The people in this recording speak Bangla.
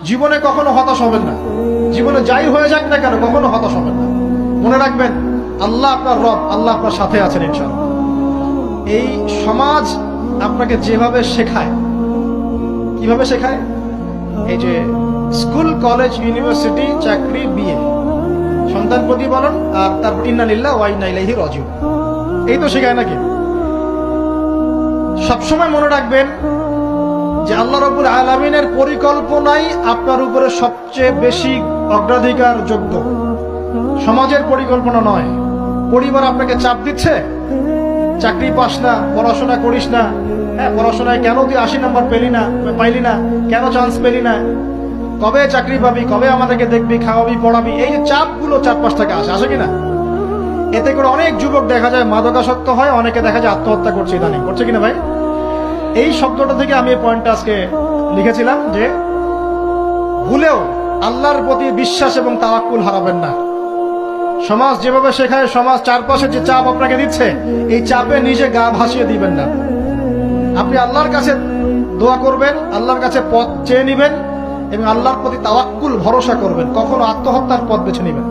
জীবনে কখনো হতাশ হবেন না। জীবনে যাই হয়ে যাক না কেন কখনো হতাশ হবেন না। মনে রাখবেন আল্লাহ আপনার রব, আল্লাহ আপনার সাথে আছেন ইনশাআল্লাহ। এই সমাজ আপনাকে যেভাবে শেখায়, কিভাবে শেখায়, এই যে স্কুল, কলেজ, ইউনিভার্সিটি, চাকরি, বিয়ে, সন্তান প্রতিপালন, আর তারপর ইন্না লিল্লাহি ওয়া ইন্না ইলাইহি রাজিউন, এই তো শেখায় নাকি? সবসময় মনে রাখবেন যে আল্লাহ রাব্বুল আলামিনের পরিকল্পনাই আপনার উপরে সবচেয়ে বেশি অগ্রাধিকার যোগ্য, সমাজের পরিকল্পনা নয়। পরিবার আপনাকে চাপ দিচ্ছে, চাকরি পাস না, পড়াশোনা করিস না, হ্যাঁ পড়াশোনায় কেন তুই 80 নাম্বার পাইলি না, কেন চান্স পেলি না, কবে চাকরি পাবি, কবে আমাদেরকে দেখবি, খাওয়াবি, পড়াবি, এই যে চাপগুলো চারপাশ থেকে আসে কিনা, এতে করে অনেক যুবক দেখা যায় মাদকাসক্ত হয়, অনেকে দেখা যায় আত্মহত্যা করছে ইদানিং, করছে কিনা ভাই? এই শব্দটা থেকে আমি এই পয়েন্টটা আজকে লিখেছিলাম যে ভুলেও আল্লাহর প্রতি বিশ্বাস এবং তাওয়াক্কুল হারাবেন না। সমাজ যেভাবে শেখায়, সমাজ চারপাশে যে চাপ আপনাকে দিচ্ছে, এই চাপে নিজে গা ভাসিয়ে দিবেন না। আপনি আল্লাহর কাছে দোয়া করবেন, আল্লাহর কাছে পথ চেয়ে নিবেন এবং আল্লাহর প্রতি তাওয়াক্কুল ভরসা করবেন, কখনো আত্মহত্যার পথ বেছে নিবেন।